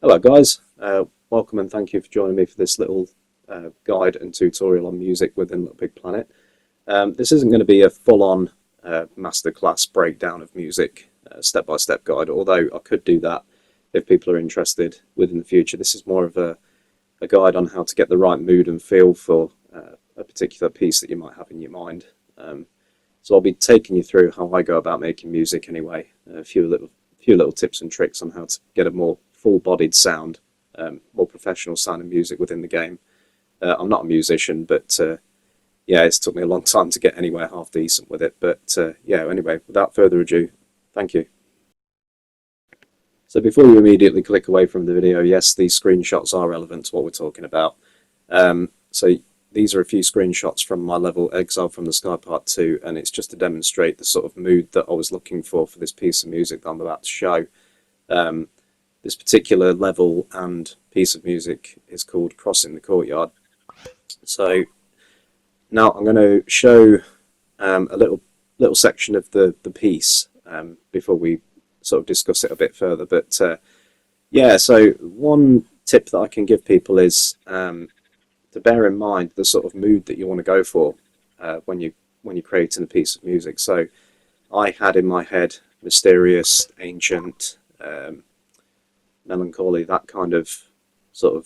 Hello guys, welcome and thank you for joining me for this little guide and tutorial on music within LittleBigPlanet. This isn't going to be a full-on masterclass breakdown of music, step-by-step guide, although I could do that if people are interested within the future. This is more of a guide on how to get the right mood and feel for a particular piece that you might have in your mind. So I'll be taking you through how I go about making music anyway, a few little tips and tricks on how to get a more full-bodied sound, more professional sounding music within the game. I'm not a musician, but yeah, it's took me a long time to get anywhere half decent with it. But yeah, anyway, without further ado, thank you. So before you immediately click away from the video, yes, these screenshots are relevant to what we're talking about. So these are a few screenshots from my level Exile from the Sky Part 2, and it's just to demonstrate the sort of mood that I was looking for this piece of music that I'm about to show. This particular level and piece of music is called Crossing the Courtyard. So now I'm going to show a little section of the piece before we sort of discuss it a bit further. But yeah, so one tip that I can give people is to bear in mind the sort of mood that you want to go for when you're creating a piece of music. So I had in my head mysterious, ancient, melancholy, that kind of sort of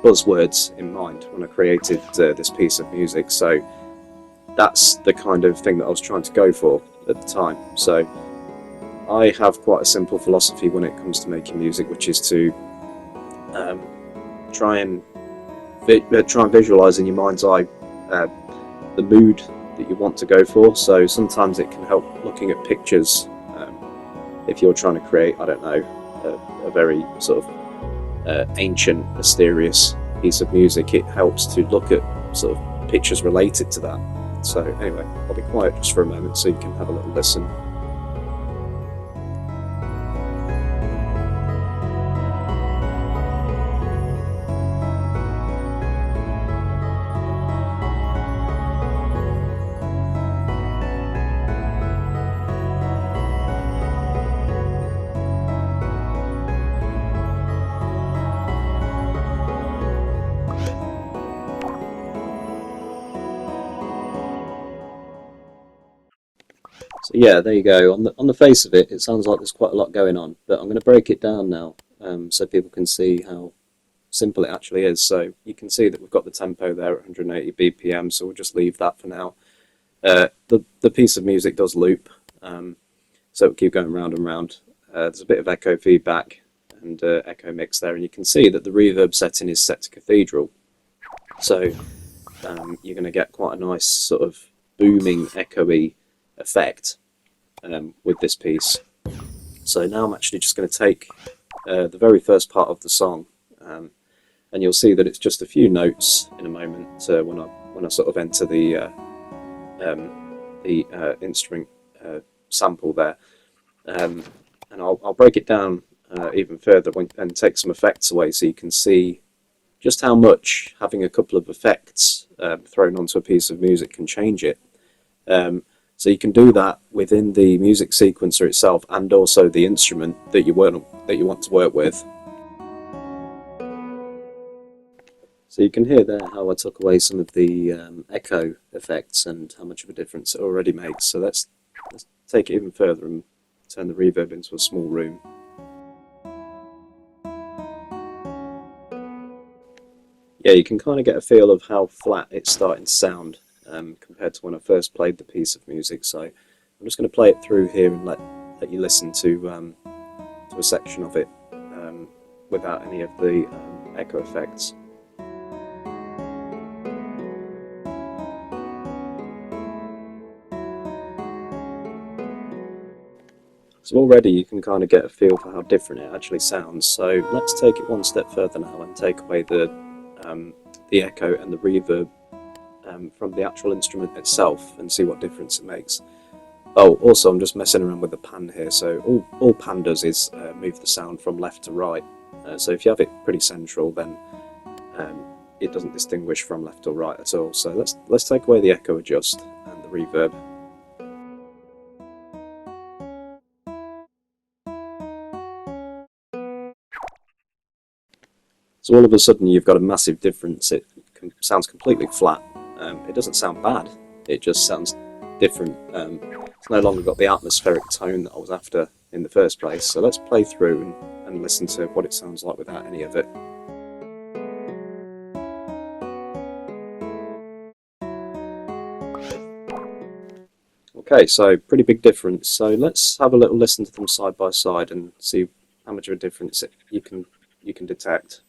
buzzwords in mind when I created this piece of music. So that's the kind of thing that I was trying to go for at the time. So I have quite a simple philosophy when it comes to making music, which is to try and visualize in your mind's eye the mood that you want to go for. So sometimes it can help looking at pictures. If you're trying to create, I don't know, a very sort of ancient, mysterious piece of music, it helps to look at sort of pictures related to that. So anyway, I'll be quiet just for a moment so you can have a little listen. So yeah, there you go. On the face of it, it sounds like there's quite a lot going on, but I'm going to break it down now so people can see how simple it actually is. So you can see that we've got the tempo there at 180 BPM, so we'll just leave that for now. The piece of music does loop, so it'll keep going round and round. There's a bit of echo feedback and echo mix there, and you can see that the reverb setting is set to cathedral. So you're going to get quite a nice sort of booming, echoey effect with this piece. So now I'm actually just going to take the very first part of the song, and you'll see that it's just a few notes in a moment when I sort of enter the instrument sample there, and I'll break it down even further and take some effects away so you can see just how much having a couple of effects thrown onto a piece of music can change it. So you can do that within the music sequencer itself and also the instrument that you want to work with. So you can hear there how I took away some of the echo effects and how much of a difference it already makes. So let's take it even further and turn the reverb into a small room. Yeah, you can kind of get a feel of how flat it's starting to sound compared to when I first played the piece of music. So I'm just going to play it through here and let you listen to a section of it without any of the echo effects. So already you can kind of get a feel for how different it actually sounds. So let's take it one step further now and take away the echo and the reverb from the actual instrument itself and see what difference it makes. Oh, also I'm just messing around with the pan here, so all pan does is move the sound from left to right. So if you have it pretty central, then it doesn't distinguish from left or right at all. So let's take away the echo adjust and the reverb. So all of a sudden you've got a massive difference. It sounds completely flat. It doesn't sound bad, it just sounds different. It's no longer got the atmospheric tone that I was after in the first place. So let's play through and listen to what it sounds like without any of it. Okay, so pretty big difference. So let's have a little listen to them side by side and see how much of a difference you can detect.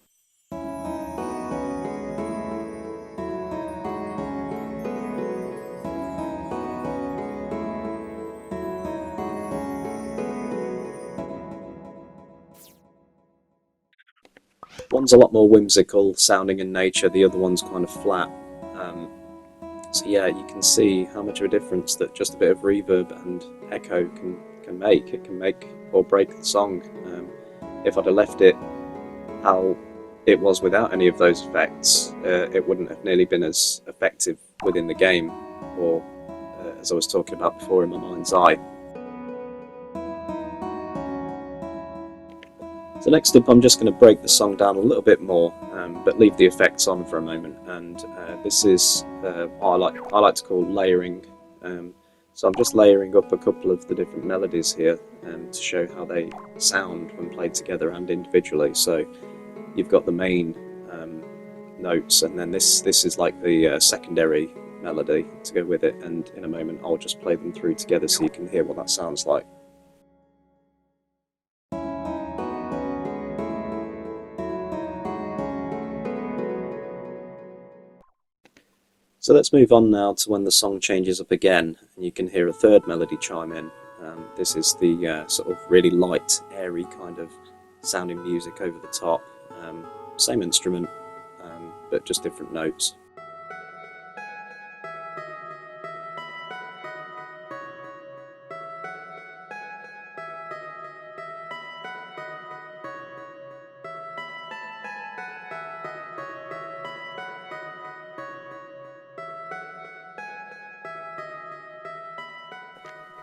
One's a lot more whimsical sounding in nature, the other one's kind of flat. So yeah, you can see how much of a difference that just a bit of reverb and echo can make. It can make or break the song. If I'd have left it how it was without any of those effects, it wouldn't have nearly been as effective within the game, or as I was talking about before, in my mind's eye. So next up, I'm just going to break the song down a little bit more, but leave the effects on for a moment. And this is what I like to call layering. So I'm just layering up a couple of the different melodies here to show how they sound when played together and individually. So you've got the main notes, and then this is like the secondary melody to go with it. And in a moment, I'll just play them through together so you can hear what that sounds like. So let's move on now to when the song changes up again and you can hear a third melody chime in. This is the sort of really light, airy kind of sounding music over the top. Same instrument, but just different notes.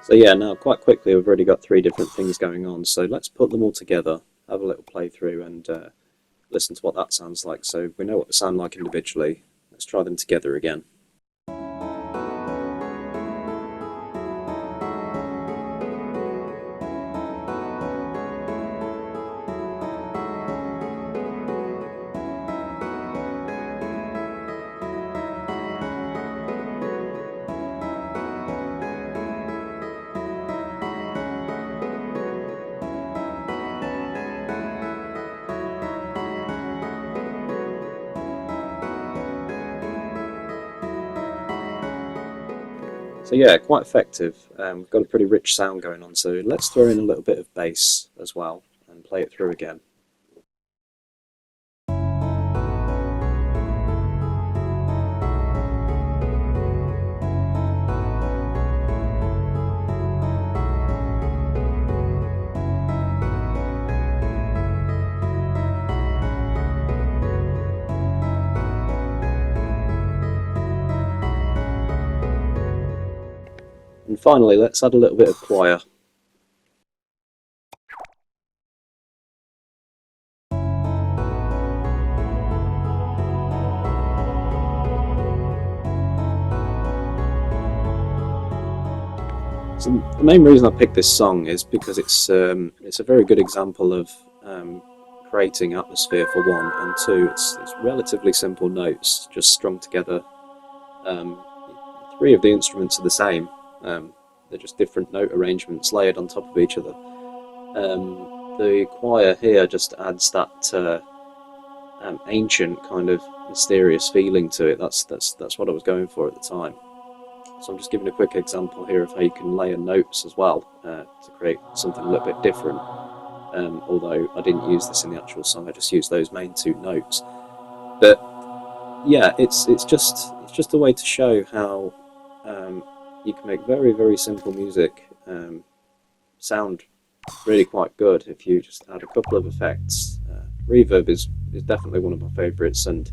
So yeah, now quite quickly we've already got three different things going on, so let's put them all together, have a little play through and listen to what that sounds like. So we know what they sound like individually, let's try them together again. So yeah, quite effective. We've got a pretty rich sound going on, so let's throw in a little bit of bass as well and play it through again. And finally, let's add a little bit of choir. So the main reason I picked this song is because it's a very good example of creating atmosphere for one, and two, it's relatively simple notes just strung together. Three of the instruments are the same. They're just different note arrangements layered on top of each other. The choir here just adds that ancient kind of mysterious feeling to it. That's what I was going for at the time. So I'm just giving a quick example here of how you can layer notes as well to create something a little bit different. Although I didn't use this in the actual song, I just used those main two notes. But yeah, it's just a way to show how you can make very, very simple music sound really quite good if you just add a couple of effects. Reverb is definitely one of my favourites, and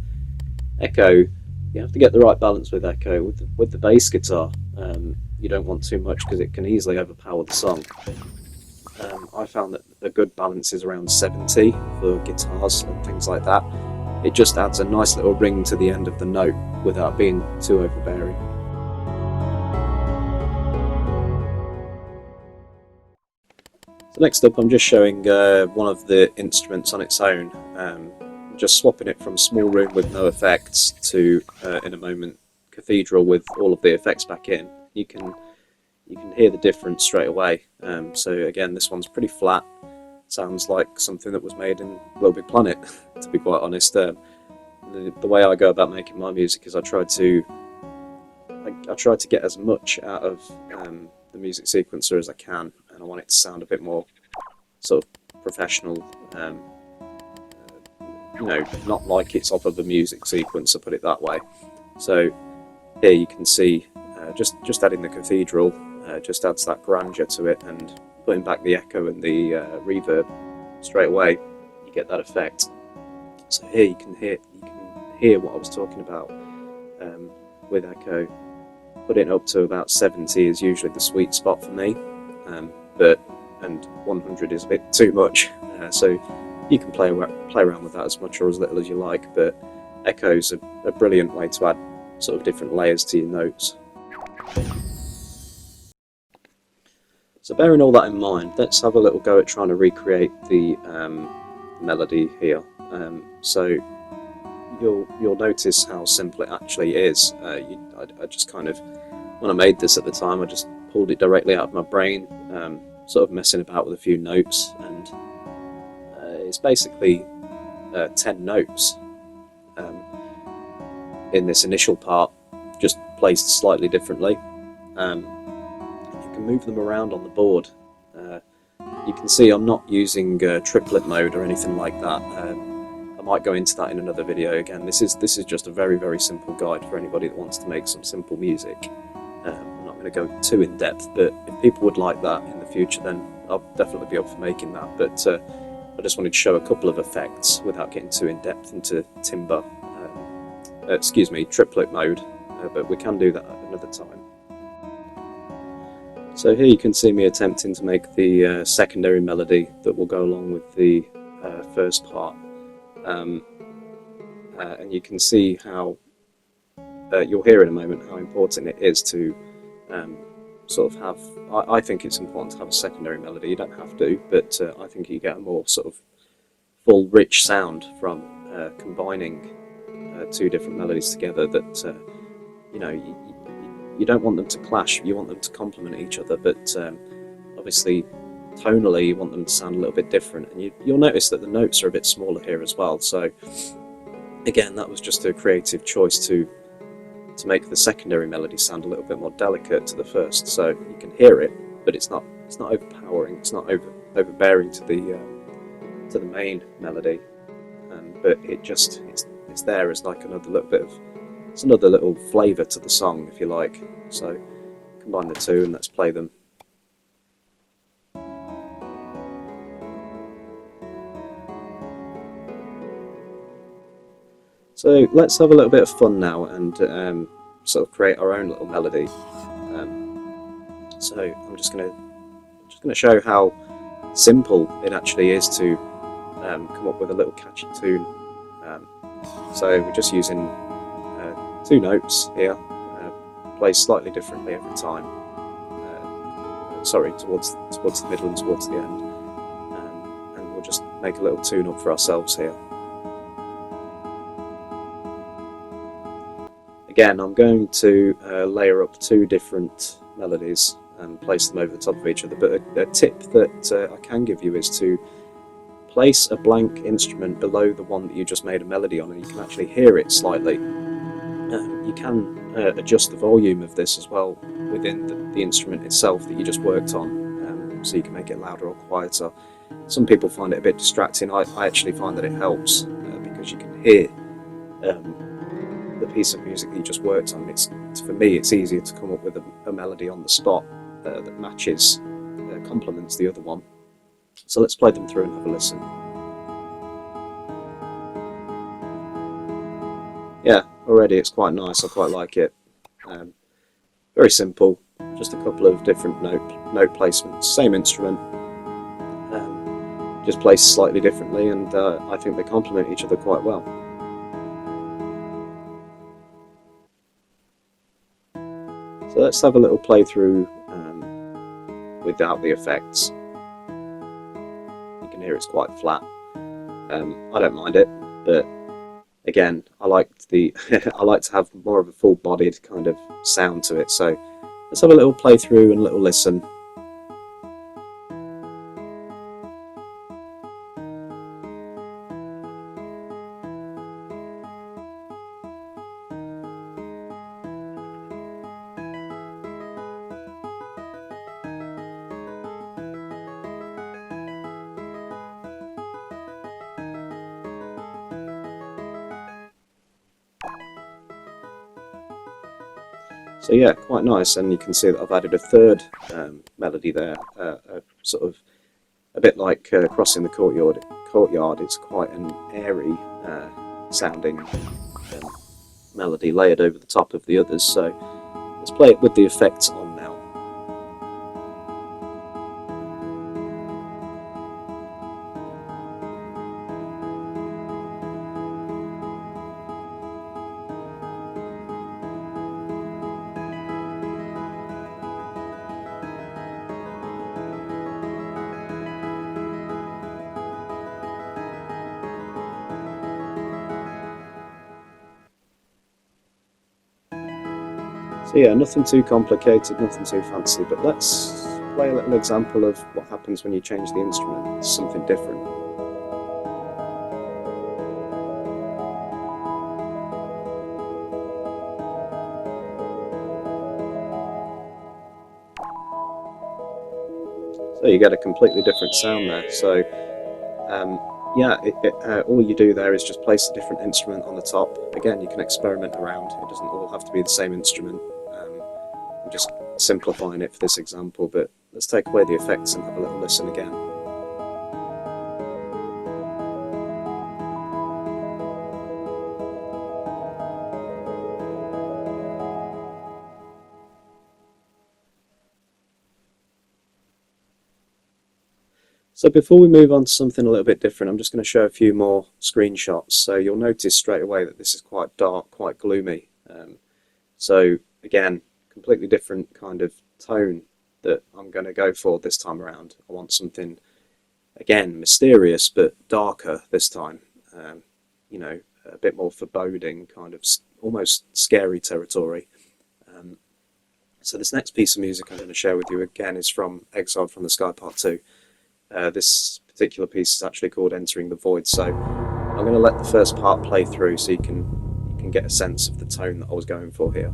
echo, you have to get the right balance with echo. With the bass guitar, you don't want too much because it can easily overpower the song. I found that a good balance is around 70 for guitars and things like that. it just adds a nice little ring to the end of the note without being too overbearing. So next up, I'm just showing one of the instruments on its own, just swapping it from small room with no effects to, in a moment, cathedral with all of the effects back in. You can hear the difference straight away. So again, this one's pretty flat. Sounds like something that was made in LittleBigPlanet, to be quite honest. The way I go about making my music is I try to get as much out of the music sequencer as I can, and I want it to sound a bit more sort of professional, you know, not like it's off of a music sequencer, put it that way. So here you can see just adding the cathedral just adds that grandeur to it, and putting back the echo and the reverb straight away, you get that effect. So here you can hear what I was talking about with echo. Putting it up to about 70 is usually the sweet spot for me, and 100 is a bit too much. So you can play around with that as much or as little as you like, but echo's a brilliant way to add sort of different layers to your notes. So bearing all that in mind, let's have a little go at trying to recreate the melody here. So you'll notice how simple it actually is. I just kind of, when I made this at the time, I just pulled it directly out of my brain, sort of messing about with a few notes, and it's basically 10 notes in this initial part, just placed slightly differently. You can move them around on the board. You can see I'm not using triplet mode or anything like that. I might go into that in another video. Again, this is just a very, very simple guide for anybody that wants to make some simple music. I'm not going to go too in depth, but if people would like that in the future, then I'll definitely be up for making that. But I just wanted to show a couple of effects without getting too in depth into timbre, triplet mode, but we can do that at another time. So here you can see me attempting to make the secondary melody that will go along with the first part. And you can see how, you'll hear in a moment how important it is to sort of have, I think it's important to have a secondary melody. You don't have to, but I think you get a more sort of full, rich sound from combining two different melodies together that, you know, you don't want them to clash, you want them to complement each other, but obviously tonally you want them to sound a little bit different, and you'll notice that the notes are a bit smaller here as well. So again, that was just a creative choice to make the secondary melody sound a little bit more delicate to the first, so you can hear it, but it's not overpowering, it's not overbearing to the main melody, but it's there as like another little bit of, it's another little flavour to the song, if you like. So combine the two and let's play them. So let's have a little bit of fun now and sort of create our own little melody. So I'm just going to show how simple it actually is to come up with a little catchy tune. So we're just using two notes here, placed slightly differently every time. Sorry, towards the middle and towards the end, and we'll just make a little tune up for ourselves here. Again, I'm going to layer up two different melodies and place them over the top of each other, but a tip that I can give you is to place a blank instrument below the one that you just made a melody on, and you can actually hear it slightly. You can adjust the volume of this as well within the instrument itself that you just worked on, so you can make it louder or quieter. Some people find it a bit distracting. I actually find that it helps because you can hear the piece of music that you just worked on. For me, it's easier to come up with a melody on the spot that matches, complements the other one. So let's play them through and have a listen. Yeah, already it's quite nice, I quite like it. Very simple, just a couple of different note placements, same instrument, just placed slightly differently, and I think they complement each other quite well. So let's have a little playthrough without the effects. You can hear it's quite flat. I don't mind it, but again, I like I like to have more of a full-bodied kind of sound to it. So let's have a little playthrough and a little listen. So yeah, quite nice, and you can see that I've added a third melody there, sort of a bit like Crossing the Courtyard. It's quite an airy sounding melody layered over the top of the others. So let's play it with the effects on now. So yeah, nothing too complicated, nothing too fancy, but let's play a little example of what happens when you change the instrument. It's something different. So you get a completely different sound there. So yeah, all you do there is just place a different instrument on the top. Again, you can experiment around. It doesn't all have to be the same instrument. I'm just simplifying it for this example, but let's take away the effects and have a little listen again. So before we move on to something a little bit different, I'm just going to show a few more screenshots. So you'll notice straight away that this is quite dark, quite gloomy. So again, completely different kind of tone that I'm going to go for this time around. I want something, again, mysterious but darker this time. You know, a bit more foreboding, kind of almost scary territory. So this next piece of music I'm going to share with you again is from Exiled from the Sky Part 2. This particular piece is actually called Entering the Void, so I'm going to let the first part play through so you can get a sense of the tone that I was going for here.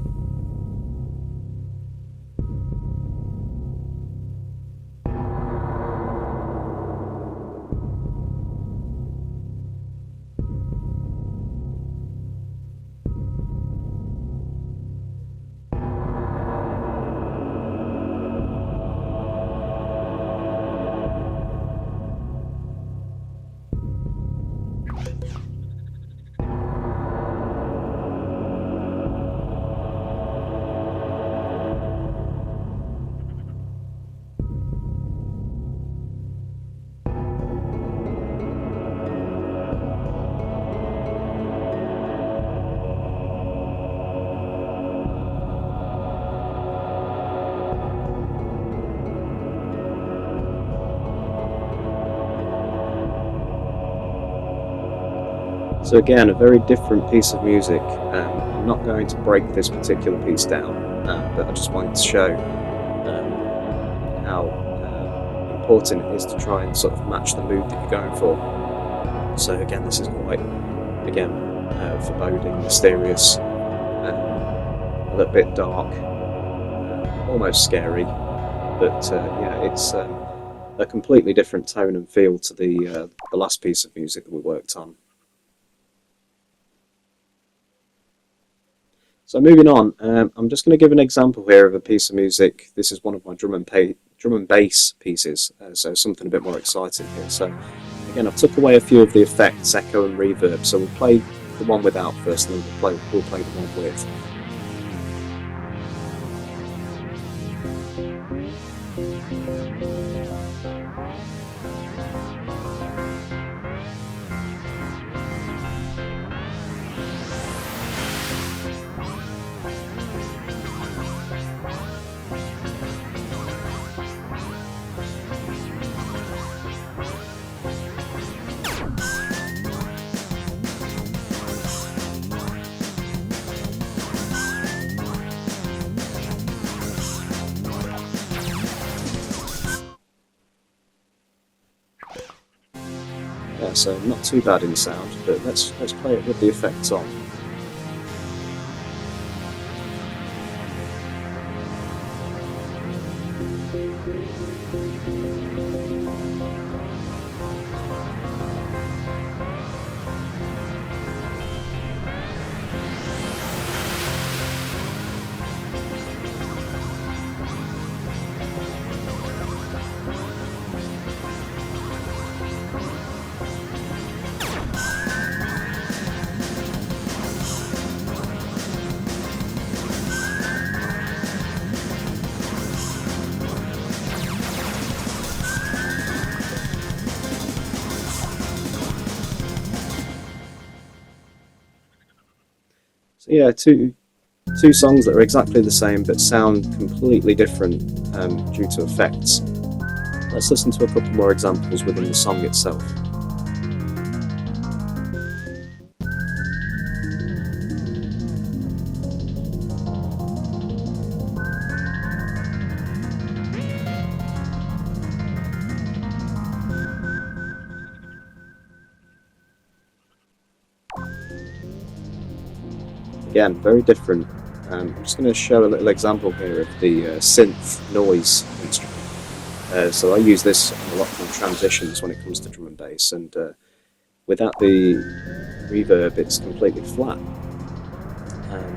So again, a very different piece of music. I'm not going to break this particular piece down, but I just wanted to show how important it is to try and sort of match the mood that you're going for. So again, this is quite, again, foreboding, mysterious, a little bit dark, almost scary, but yeah, it's a completely different tone and feel to the last piece of music that we worked on. So moving on, I'm just going to give an example here of a piece of music. This is one of my drum and bass pieces, so something a bit more exciting here. So again, I've took away a few of the effects, echo and reverb, so we'll play the one without first, and then we'll play the one with. So not too bad in sound, but let's play it with the effects on. So yeah, two songs that are exactly the same but sound completely different due to effects. Let's listen to a couple more examples within the song itself. Again, very different. I'm just going to show a little example here of the synth noise instrument. So I use this on a lot of transitions when it comes to drum and bass, and without the reverb it's completely flat.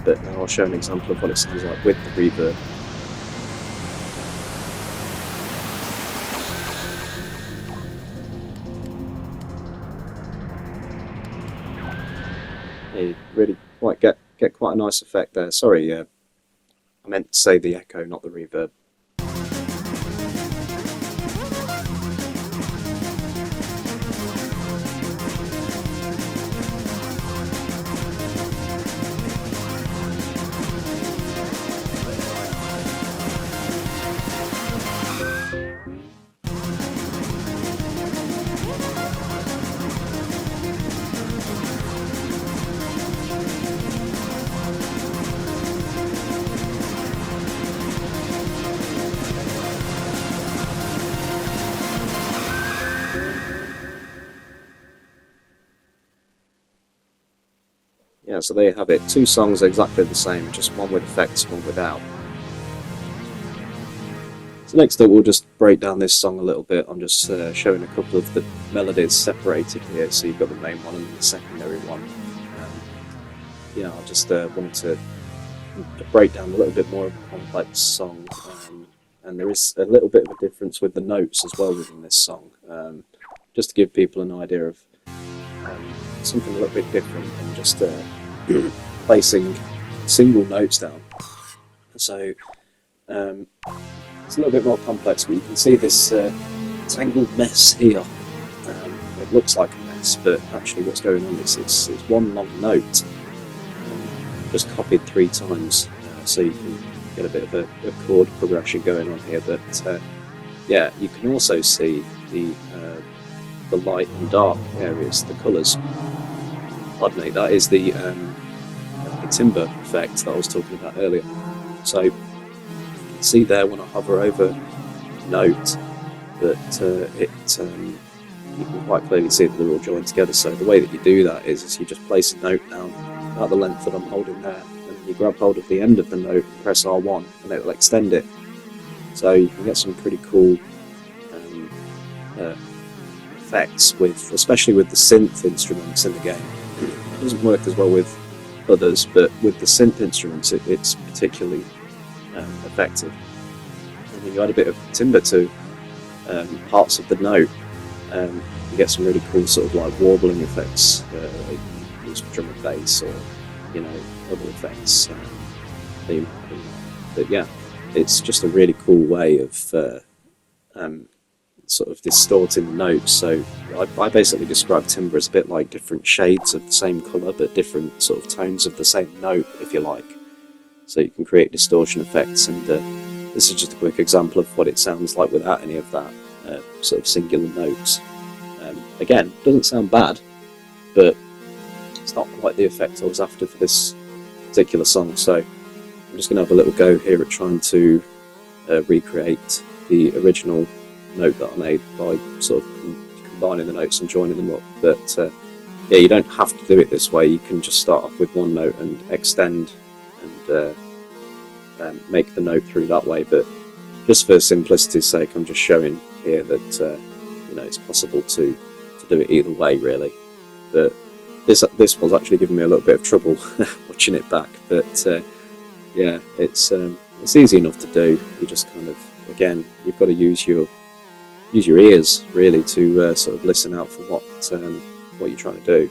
But now I'll show an example of what it sounds like with the reverb. You really quite get quite a nice effect there. Sorry, I meant to say the echo, not the reverb. Yeah, so there you have it. Two songs exactly the same, just one with effects, one without. So next up we'll just break down this song a little bit. I'm just showing a couple of the melodies separated here, so you've got the main one and the secondary one. Yeah, I just wanted to break down a little bit more of a complex song, and there is a little bit of a difference with the notes as well within this song, just to give people an idea of something a little bit different than just placing single notes down. So it's a little bit more complex, but you can see this tangled mess here. It looks like a mess, but actually what's going on is it's one long note just copied 3 times, so you can get a bit of a chord progression going on here. But yeah, you can also see the light and dark areas, the colours. Pardon me, that is the timbre effect that I was talking about earlier. So you can see there when I hover over note that you can quite clearly see that they're all joined together. So the way that you do that is you just place a note down about the length that I'm holding there, and you grab hold of the end of the note and press R1 and it will extend it. So you can get some pretty cool effects with, especially with the synth instruments in the game. It doesn't work as well with others, but with the synth instruments it's particularly effective. And when you add a bit of timbre to parts of the note, you get some really cool sort of like warbling effects, like drum and bass, or other effects. But yeah, it's just a really cool way of sort of distorting the notes. So I basically describe timbre as a bit like different shades of the same colour, but different sort of tones of the same note, if you like. So you can create distortion effects, and this is just a quick example of what it sounds like without any of that sort of singular notes. Again, doesn't sound bad, but it's not quite the effect I was after for this particular song. So I'm just going to have a little go here at trying to recreate the original note that I made by sort of combining the notes and joining them up. But yeah, you don't have to do it this way. You can just start off with one note and extend and make the note through that way. But just for simplicity's sake, I'm just showing here that you know, it's possible to do it either way, really. But this one's actually given me a little bit of trouble watching it back. But yeah, it's easy enough to do. You just kind of, again, you've got to use your ears really to sort of listen out for what you're trying to do.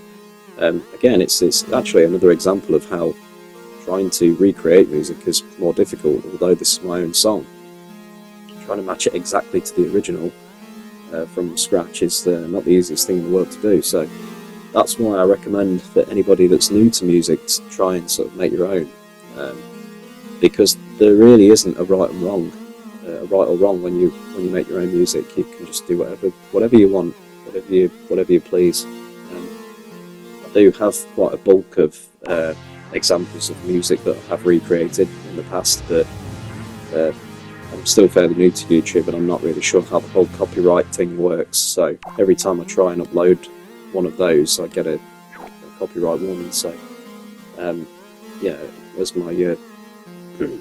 Again, it's actually another example of how trying to recreate music is more difficult. Although this is my own song, trying to match it exactly to the original from scratch is not the easiest thing in the world to do. So that's why I recommend for anybody that's new to music to try and sort of make your own, because there really isn't a right and wrong, right or wrong when you make your own music. You can just do whatever you want, whatever you please. I do have quite a bulk of examples of music that I have recreated in the past, but I'm still fairly new to YouTube and I'm not really sure how the whole copyright thing works. So every time I try and upload one of those, I get a copyright warning. So yeah, as my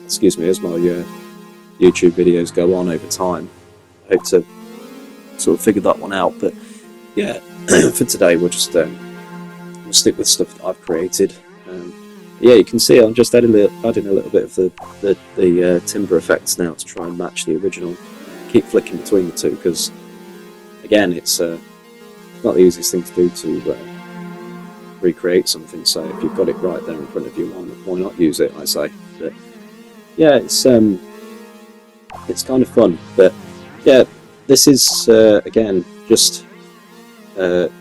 excuse me, as my YouTube videos go on over time, I hope to sort of figure that one out. But yeah, for today we'll just we'll stick with stuff that I've created. Yeah, you can see I'm just adding a little bit of the timbre effects now to try and match the original. Keep flicking between the two because, again, it's not the easiest thing to do to recreate something. So if you've got it right there in front of you, why not use it? I say. But yeah, it's kind of fun. But yeah, this is again just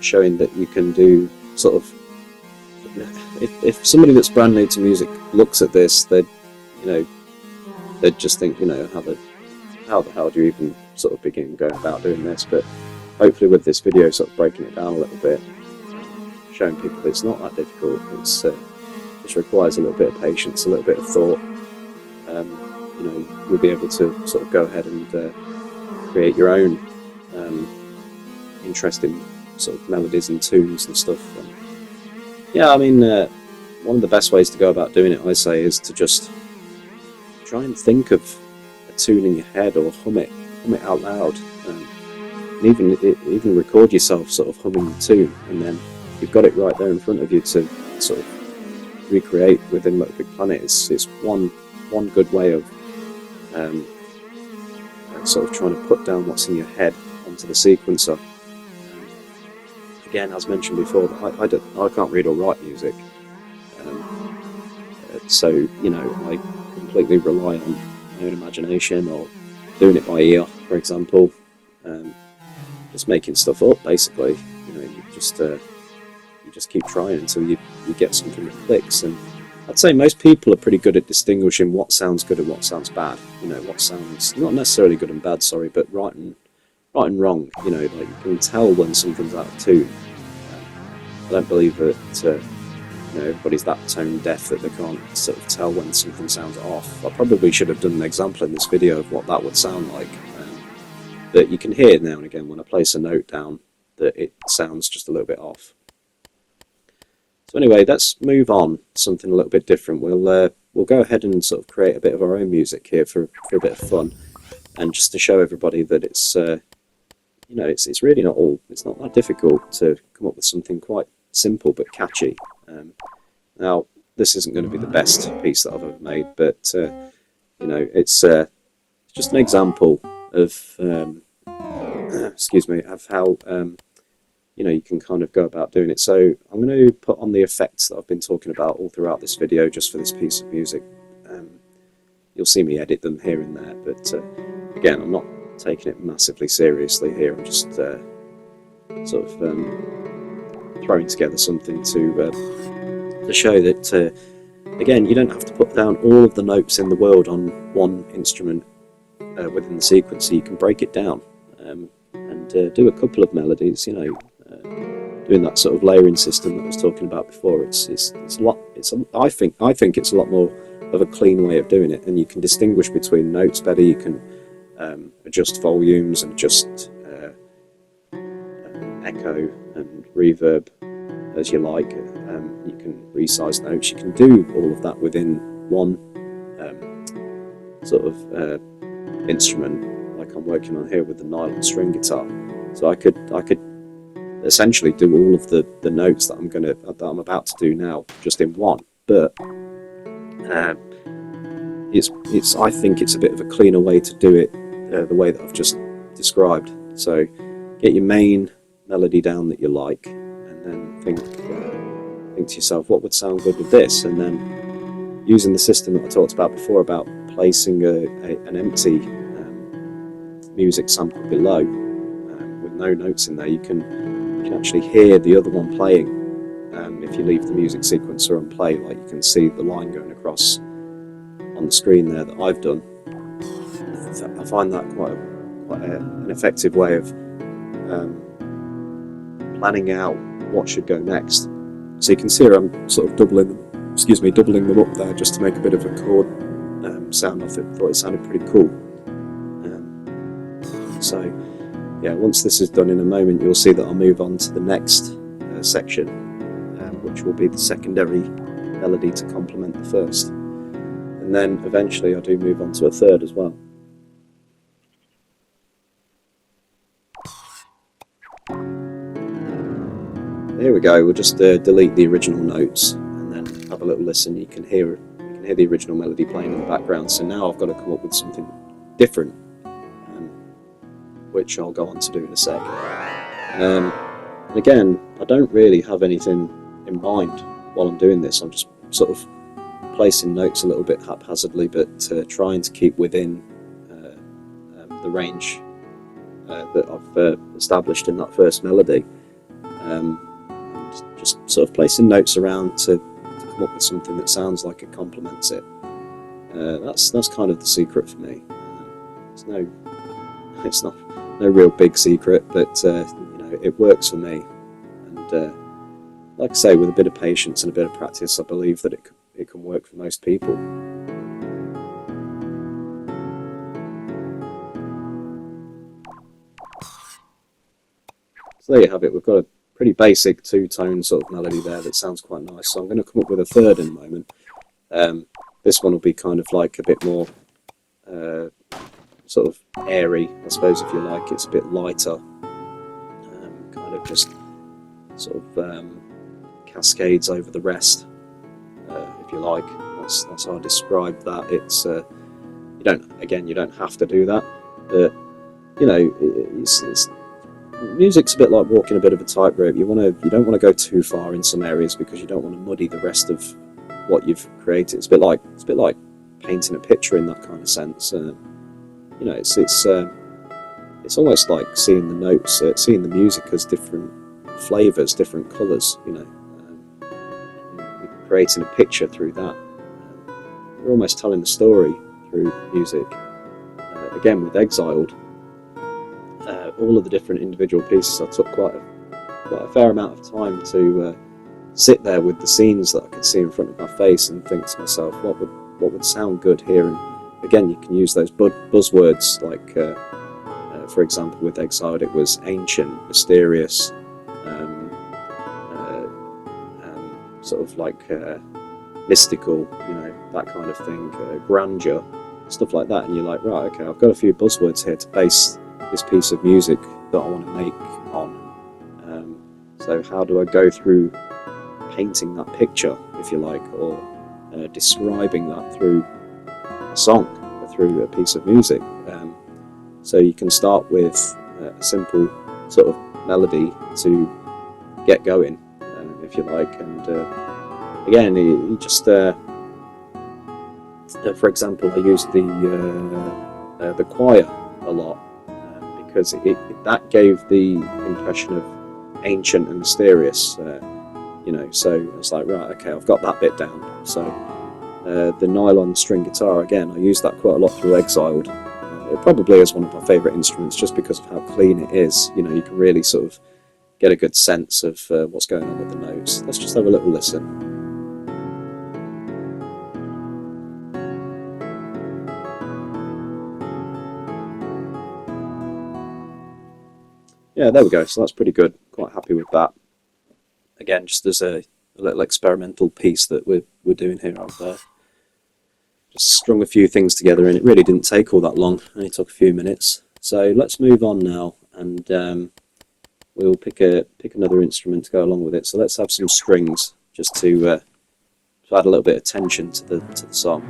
showing that you can do sort of. If somebody that's brand new to music looks at this, they'd just think, how the hell do you even sort of begin going about doing this? But hopefully with this video sort of breaking it down a little bit, showing people that it's not that difficult. It's just requires a little bit of patience, a little bit of thought. You'll be able to sort of go ahead and create your own interesting sort of melodies and tunes and stuff. Yeah, I mean, one of the best ways to go about doing it, I say, is to just try and think of a tune in your head or hum it out loud, and even record yourself sort of humming the tune, and then you've got it right there in front of you to sort of recreate within LittleBigPlanet. It's one good way of sort of trying to put down what's in your head onto the sequencer. Again, as mentioned before, I can't read or write music, so I completely rely on my own imagination or doing it by ear, for example, just making stuff up. Basically, you just keep trying until you get something that clicks. And I'd say most people are pretty good at distinguishing what sounds good and what sounds bad. What sounds not necessarily good and bad, sorry, but right and wrong. Like you can tell when something's out of tune. I don't believe that everybody's that tone deaf that they can't sort of tell when something sounds off. I probably should have done an example in this video of what that would sound like. But you can hear now and again when I place a note down that it sounds just a little bit off. So anyway, let's move on to something a little bit different. We'll go ahead and sort of create a bit of our own music here for a bit of fun, and just to show everybody that it's it's really it's not that difficult to come up with something quite simple but catchy. Now, this isn't going to be the best piece that I've ever made, but it's just an example of excuse me, of how you can kind of go about doing it. So I'm going to put on the effects that I've been talking about all throughout this video just for this piece of music. You'll see me edit them here and there, but again, I'm not taking it massively seriously here. I'm just sort of throwing together something to show that again, you don't have to put down all of the notes in the world on one instrument within the sequence. So you can break it down and do a couple of melodies. Doing that sort of layering system that I was talking about before. It's a lot. I think it's a lot more of a clean way of doing it, and you can distinguish between notes better. You can adjust volumes and adjust echo and reverb as you like. You can resize notes. You can do all of that within one sort of instrument, like I'm working on here with the nylon string guitar. So I could essentially do all of the notes that I'm about to do now just in one. But I think it's a bit of a cleaner way to do it, the way that I've just described. So get your main melody down that you like, and then think to yourself, what would sound good with this? And then using the system that I talked about before about placing an empty music sample below with no notes in there, you can actually hear the other one playing. If you leave the music sequencer on play, like you can see the line going across on the screen there that I've done. I find that quite an effective way of planning out what should go next. So you can see here I'm sort of doubling them up there just to make a bit of a chord sound off it. Thought it sounded pretty cool. So yeah, once this is done in a moment, you'll see that I'll move on to the next section, which will be the secondary melody to complement the first. And then eventually I do move on to a third as well. Here we go, we'll just delete the original notes and then have a little listen. You can hear the original melody playing in the background. So now I've got to come up with something different, which I'll go on to do in a sec. And again, I don't really have anything in mind while I'm doing this. I'm just sort of placing notes a little bit haphazardly, but trying to keep within the range that I've established in that first melody. Just sort of placing notes around to come up with something that sounds like it complements it. That's kind of the secret for me. It's not no real big secret, but it works for me. And like I say, with a bit of patience and a bit of practice, I believe that it can work for most people. So there you have it. We've got a pretty basic two-tone sort of melody there that sounds quite nice. So I'm going to come up with a third in a moment. This one will be kind of like a bit more sort of airy, I suppose, if you like. It's a bit lighter, kind of just sort of cascades over the rest, if you like. That's how I describe that. It's you don't have to do that, but it's music's a bit like walking a bit of a tightrope. You don't want to go too far in some areas because you don't want to muddy the rest of what you've created. It's a bit like painting a picture in that kind of sense. It's almost like seeing the notes, seeing the music as different flavors, different colors. You're creating a picture through that. You're almost telling the story through music. Again, with Exiled, all of the different individual pieces, I took quite a fair amount of time to sit there with the scenes that I could see in front of my face and think to myself, what would sound good here? And again, you can use those buzzwords, like for example with Exiled it was ancient, mysterious, sort of like mystical, that kind of thing, grandeur, stuff like that. And you're like, right, okay, I've got a few buzzwords here to base this piece of music that I want to make on. So how do I go through painting that picture, if you like, or describing that through a song or through a piece of music? So you can start with a simple sort of melody to get going, if you like, and again, you just for example, I used the choir a lot because that gave the impression of ancient and mysterious, so I was like, right, okay, I've got that bit down. So the nylon string guitar, again, I use that quite a lot through Exiled. It probably is one of my favourite instruments just because of how clean it is. You can really sort of get a good sense of what's going on with the notes. Let's just have a little listen. yeah, there we go. So that's pretty good. Quite happy with that. Again, just as a little experimental piece that we're doing here. I've just strung a few things together, and it really didn't take all that long. It only took a few minutes. So let's move on now, and we'll pick another instrument to go along with it. So let's have some strings, just to add a little bit of tension to the song.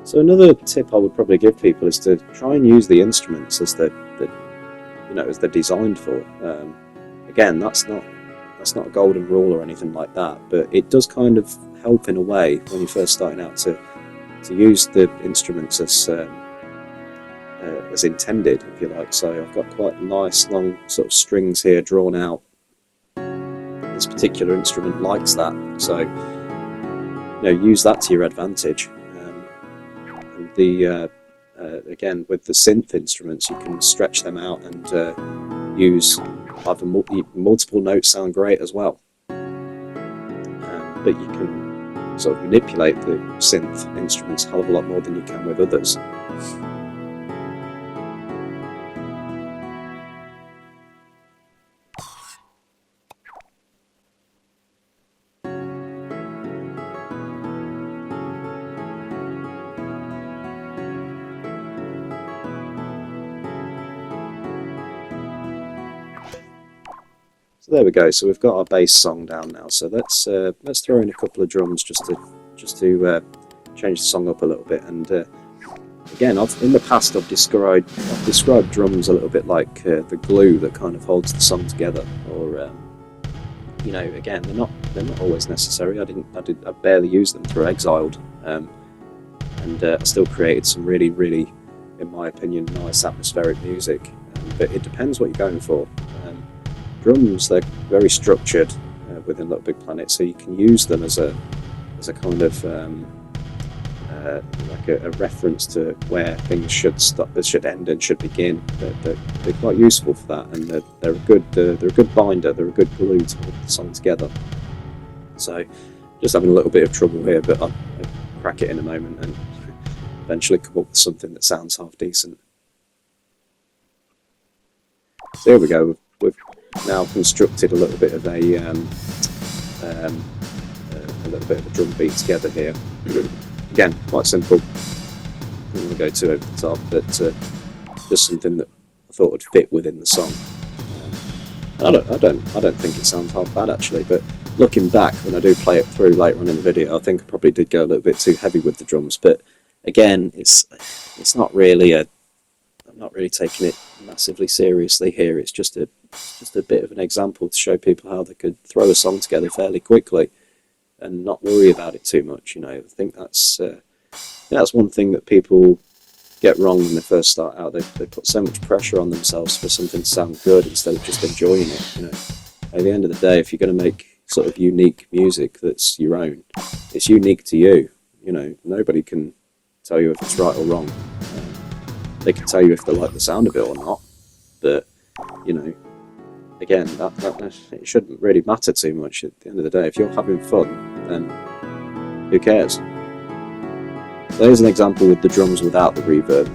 So another tip I would probably give people is to try and use the instruments as they're designed for. Again, that's not a golden rule or anything like that, but it does kind of help in a way when you're first starting out to use the instruments as intended, if you like. So I've got quite nice long sort of strings here drawn out. This particular instrument likes that, so use that to your advantage. Again, with the synth instruments, you can stretch them out and use either multiple notes sound great as well. But you can sort of manipulate the synth instruments a hell of a lot more than you can with others. So there we go. So we've got our bass song down now. So let's throw in a couple of drums just to change the song up a little bit. And again, in the past I've described drums a little bit like the glue that kind of holds the song together. Or again, they're not always necessary. I barely used them through Exiled, and I still created some really, really, in my opinion, nice atmospheric music. But it depends what you're going for. Drums, they're very structured within LittleBigPlanet, so you can use them as a kind of like a reference to where things should end and should begin. They're quite useful for that, and they're a good binder. They're a good glue to hold the song together. So just having a little bit of trouble here, but I'll crack it in a moment and eventually come up with something that sounds half decent. So here we go. We've now constructed a little bit of a drum beat together here. Again, quite simple. I'm going to go too over the top, but just something that I thought would fit within the song. I don't think it sounds half bad actually. But looking back, when I do play it through later on in the video, I think I probably did go a little bit too heavy with the drums. But again, it's not really I'm not really taking it massively seriously here. It's just a bit of an example to show people how they could throw a song together fairly quickly and not worry about it too much. I think that's one thing that people get wrong when they first start out. They put so much pressure on themselves for something to sound good instead of just enjoying it. At the end of the day, if you're going to make sort of unique music that's your own, it's unique to you. Nobody can tell you if it's right or wrong. They can tell you if they like the sound of it or not, but again, that it shouldn't really matter too much at the end of the day. If you're having fun, then who cares? So there's an example with the drums without the reverb.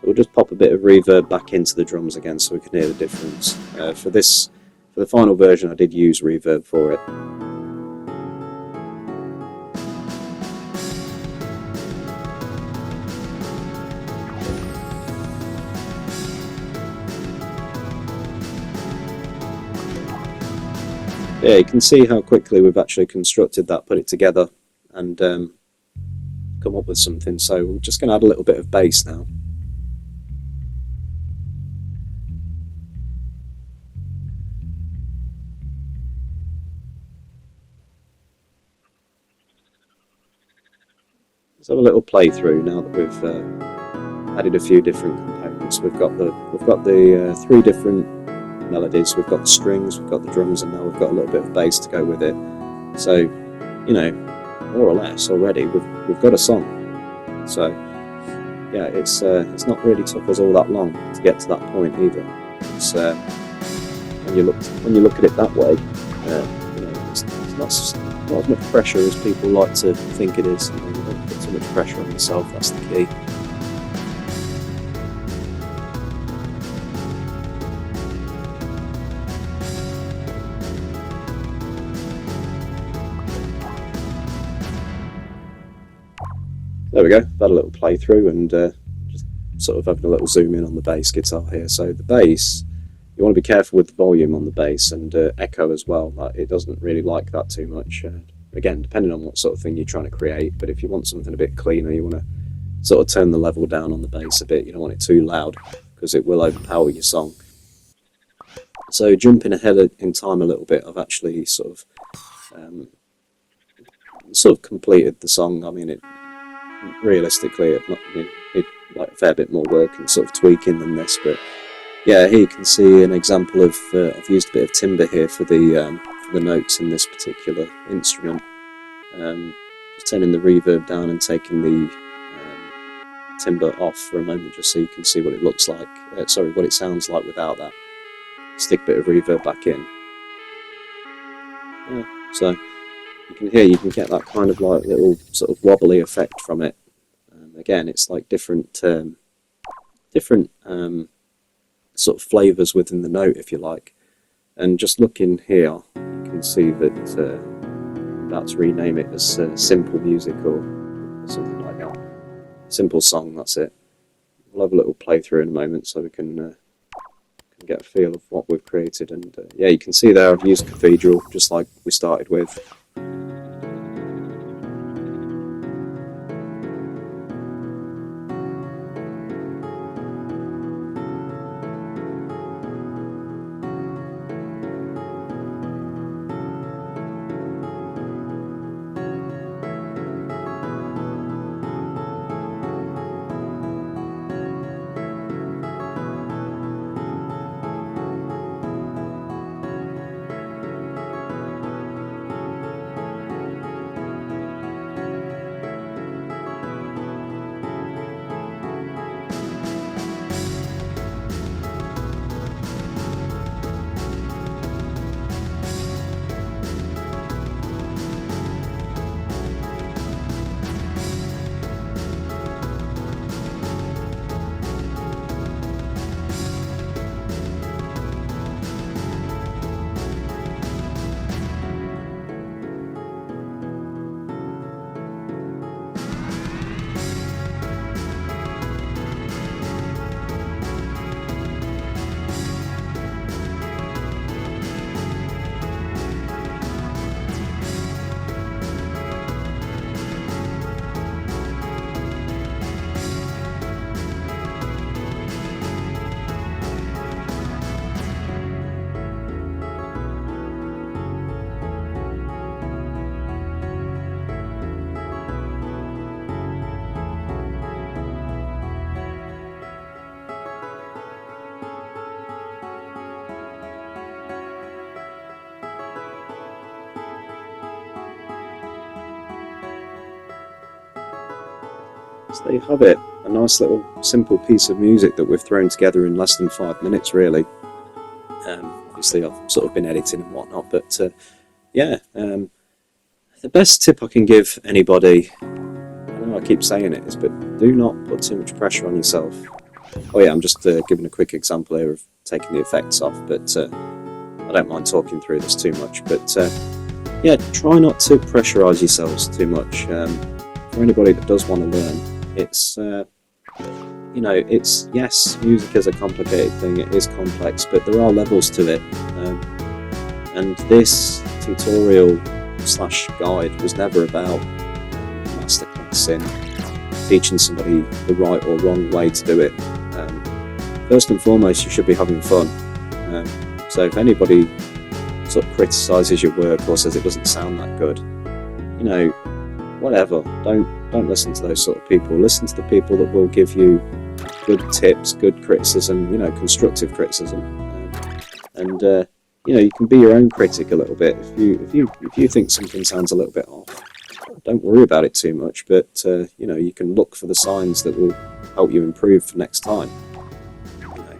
So we'll just pop a bit of reverb back into the drums again so we can hear the difference. For the final version, I did use reverb for it. Yeah, you can see how quickly we've actually constructed that, put it together, and come up with something. So we're just going to add a little bit of bass now. Let's have a little playthrough now that we've added a few different components. We've got the 3 different melodies. We've got the strings, we've got the drums, and now we've got a little bit of bass to go with it. So, you know, more or less already we've got a song. So yeah, it's not really took us all that long to get to that point either. It's when you look at it that way, you know, it's not as much pressure as people like to think it is. You know, you don't put too much pressure on yourself. That's the key. There we go, had a little playthrough and just sort of having a little zoom in on the bass guitar here. So the bass, you want to be careful with the volume on the bass and echo as well. Like, it doesn't really like that too much. Again, depending on what sort of thing you're trying to create, but if you want something a bit cleaner, you want to sort of turn the level down on the bass a bit. You don't want it too loud because it will overpower your song. So jumping ahead in time a little bit, I've actually sort of completed the song. I mean, realistically, it like a fair bit more work and sort of tweaking than this, but yeah, here you can see an example of I've used a bit of timbre here for the notes in this particular instrument. Just turning the reverb down and taking the timbre off for a moment, just so you can see what it looks like. What it sounds like without that. Stick a bit of reverb back in. Yeah, so you can get that kind of like little sort of wobbly effect from it. Again, it's like different sort of flavours within the note, if you like. And just looking here, you can see that that's rename it as simple music or something like that. Simple song, that's it. We'll have a little playthrough in a moment so we can get a feel of what we've created. And yeah, you can see there I've used Cathedral just like we started with. So there you have it, a nice little simple piece of music that we've thrown together in less than 5 minutes really. Obviously I've sort of been editing and whatnot, but yeah, the best tip I can give anybody, I know I keep saying it, is but do not put too much pressure on yourself. Oh yeah, I'm just giving a quick example here of taking the effects off, but I don't mind talking through this too much, but yeah, try not to pressurise yourselves too much. For anybody that does want to learn, it's you know, it's, yes, music is a complicated thing, it is complex, but there are levels to it, and this tutorial slash guide was never about masterclass in teaching somebody the right or wrong way to do it. First and foremost, you should be having fun. So if anybody sort of criticises your work or says it doesn't sound that good, you know, whatever, don't listen to those sort of people. Listen to the people that will give you good tips, good criticism, you know, constructive criticism. and you know, you can be your own critic a little bit. If you think something sounds a little bit off, don't worry about it too much. But you know, you can look for the signs that will help you improve for next time. You know,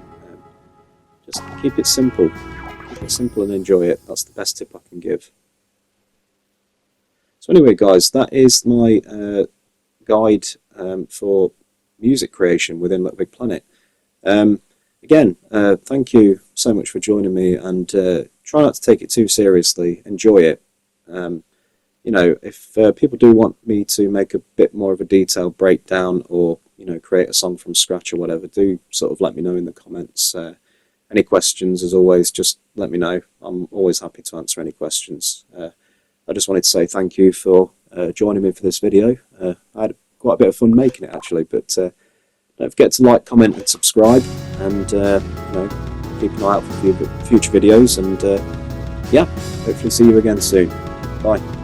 just keep it simple. Keep it simple and enjoy it. That's the best tip I can give. So anyway, guys, that is my guide for music creation within LittleBigPlanet. Again, thank you so much for joining me, and try not to take it too seriously. Enjoy it. You know, if people do want me to make a bit more of a detailed breakdown, or you know, create a song from scratch or whatever, do sort of let me know in the comments. Any questions, as always, just let me know. I'm always happy to answer any questions. I just wanted to say thank you for joining me for this video. I had quite a bit of fun making it, actually, but don't forget to like, comment and subscribe, and you know, keep an eye out for future videos, and yeah, hopefully see you again soon. Bye.